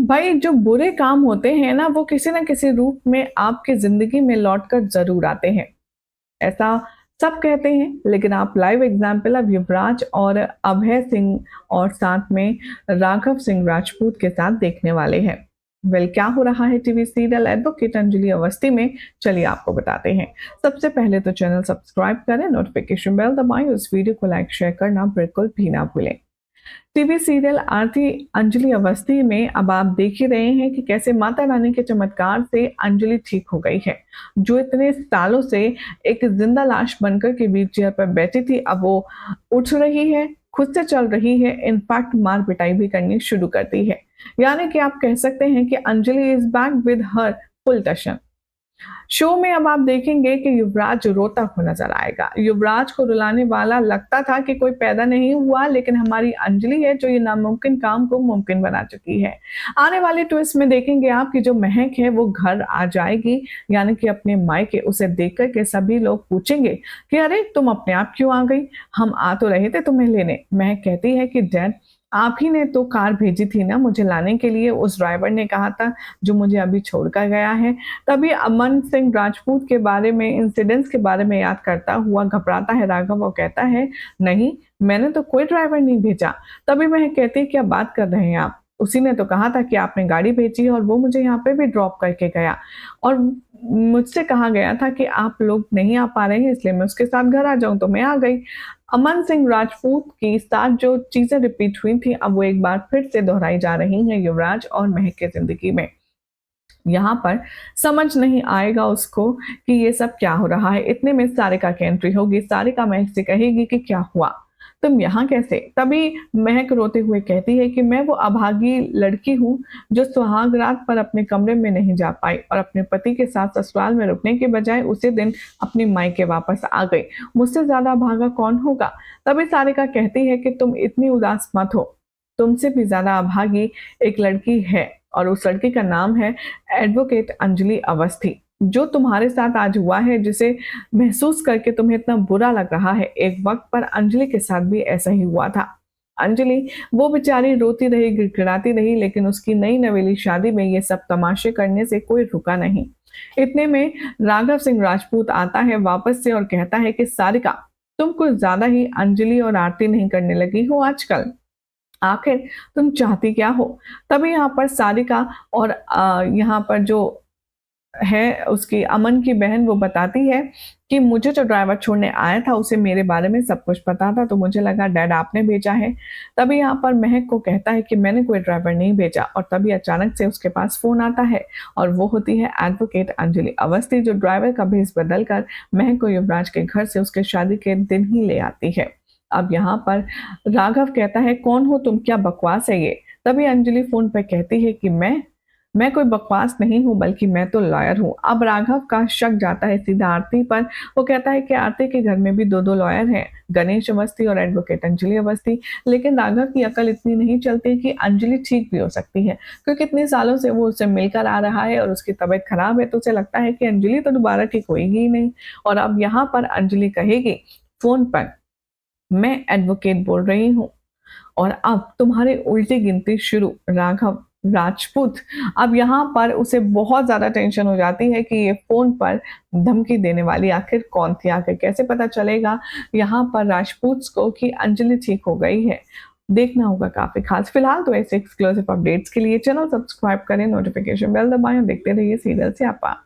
भाई जो बुरे काम होते हैं ना वो किसी न किसी रूप में आपकी ज़िंदगी में लौट कर ज़रूर आते हैं। ऐसा सब कहते हैं, लेकिन आप लाइव एग्ज़ाम्पल अब युवराज और अभय सिंह और साथ में राघव सिंह राजपूत के साथ देखने वाले हैं। क्या हो रहा है TV serial advocate Anjali Awasthi में? चलिए आपको बताते हैं। सबसे पहले तो चैनल सब्सक्राइब करें, नोटिफ़िकेशन बेल दबाएँ, उस वीडियो को लाइक शेयर करना बिल्कुल भी ना भूलें। टीवी सीरियल आरती अंजलि अवस्थी में अब आप देख ही रहे हैं कि कैसे माता रानी के चमत्कार से अंजलि ठीक हो गई है। जो इतने सालों से एक जिंदा लाश बनकर के व्हील चेयर पर बैठी थी, अब वो उठ रही है, खुद से चल रही है, इनफैक्ट मार पिटाई भी करनी शुरू कर दी है। यानी कि आप कह सकते हैं कि Anjali is back with her full टशन। शो में अब आप देखेंगे कि युवराज रोता हुआ नजर आएगा। युवराज को रुलाने वाला लगता था कि कोई पैदा नहीं हुआ, लेकिन हमारी अंजलि है जो ये नामुमकिन काम को मुमकिन बना चुकी है। आने वाले ट्विस्ट में देखेंगे आप कि जो महक है वो घर आ जाएगी, यानी कि अपने मायके। उसे देख कर के सभी लोग पूछेंगे कि अरे तुम अपने आप क्यों आ गई, हम आ तो रहे थे तुम्हें लेने। महक कहती है कि डैड, आप ही ने तो कार भेजी थी ना मुझे लाने के लिए, उस ड्राइवर ने कहा था जो मुझे अभी छोड़कर गया है। तभी अमन सिंह राजपूत के बारे में, इंसिडेंट्स के बारे में याद करता हुआ घबराता है राघव और कहता है, नहीं, मैंने तो कोई ड्राइवर नहीं भेजा। तभी वह कहती है, क्या बात कर रहे हैं आप? उसी ने तो कहा था कि आपने गाड़ी भेजी और वो मुझे यहाँ पे भी ड्रॉप करके गया, और मुझसे कहा गया था कि आप लोग नहीं आ पा रहे हैं, इसलिए मैं उसके साथ घर आ जाऊं, तो मैं आ गई। अमन सिंह राजपूत के साथ जो चीजें रिपीट हुई थी, अब वो एक बार फिर से दोहराई जा रही हैं युवराज और महक की जिंदगी में। यहाँ पर समझ नहीं आएगा उसको कि ये सब क्या हो रहा है। इतने में सारिका की एंट्री होगी। सारिका महक से कहेगी कि क्या हुआ, तुम यहाँ कैसे? तभी महक रोते हुए कहती है कि मैं वो अभागी लड़की हूँ जो सुहाग रात पर अपने कमरे में नहीं जा पाई और अपने पति के साथ ससुराल में रुकने के बजाय उसी दिन अपने मायके वापस आ गई। मुझसे ज्यादा अभागा कौन होगा? तभी सारिका कहती है कि तुम इतनी उदास मत हो, तुमसे भी ज्यादा अभागी एक लड़की है, और उस लड़की का नाम है एडवोकेट अंजलि अवस्थी। जो तुम्हारे साथ आज हुआ है, जिसे महसूस करके तुम्हें इतना बुरा लग रहा है, एक वक्त पर अंजलि के साथ भी ऐसा ही हुआ था। अंजलि वो बेचारी रोती रही, गिड़गिड़ाती रही, लेकिन उसकी नई नवेली शादी में ये सब तमाशे करने से कोई रुका नहीं। इतने में राघव सिंह राजपूत आता है वापस से और कहता है कि सारिका, तुम कुछ ज्यादा ही अंजलि और आरती नहीं करने लगी हो आजकल। आखिर तुम चाहती क्या हो? तभी यहाँ पर सारिका और यहाँ पर जो है उसकी अमन की बहन, वो बताती है कि मुझे जो ड्राइवर छोड़ने आया था उसे मेरे बारे में सब कुछ पता था, तो मुझे लगा डैड आपने भेजा है। तभी यहाँ पर महक को कहता है कि मैंने कोई ड्राइवर नहीं भेजा, और तभी अचानक से उसके पास फोन आता है और वो होती है एडवोकेट अंजलि अवस्थी, जो ड्राइवर का भेस बदल कर महक को युवराज के घर से उसके शादी के दिन ही ले आती है। अब यहाँ पर राघव कहता है, कौन हो तुम, क्या बकवास है ये? तभी अंजलि फोन पर कहती है कि मैं कोई बकवास नहीं हूँ, बल्कि मैं तो लॉयर हूँ। अब राघव का शक जाता है सीधा आरती पर। वो कहता है कि आरती के घर में भी दो दो लॉयर हैं, गणेश अवस्थी और एडवोकेट अंजलि अवस्थी। लेकिन राघव की अकल इतनी नहीं चलती कि अंजलि ठीक भी हो सकती है, क्योंकि इतने सालों से वो उससे मिलकर आ रहा है और उसकी तबीयत खराब है, तो उसे लगता है कि अंजलि तो दोबारा ठीक होगी ही नहीं। और अब यहाँ पर अंजलि कहेगी फोन पर, मैं एडवोकेट बोल रही हूँ और अब तुम्हारी उल्टी गिनती शुरू, राघव राजपूत। अब यहाँ पर उसे बहुत ज्यादा टेंशन हो जाती है कि ये फोन पर धमकी देने वाली आखिर कौन थी, आखिर कैसे पता चलेगा यहाँ पर राजपूत को कि अंजलि ठीक हो गई है? देखना होगा काफी खास। फिलहाल तो ऐसे एक्सक्लूसिव अपडेट्स के लिए चैनल सब्सक्राइब करें, नोटिफिकेशन बेल दबाएं और देखते रहिए सीरियल स्यापा।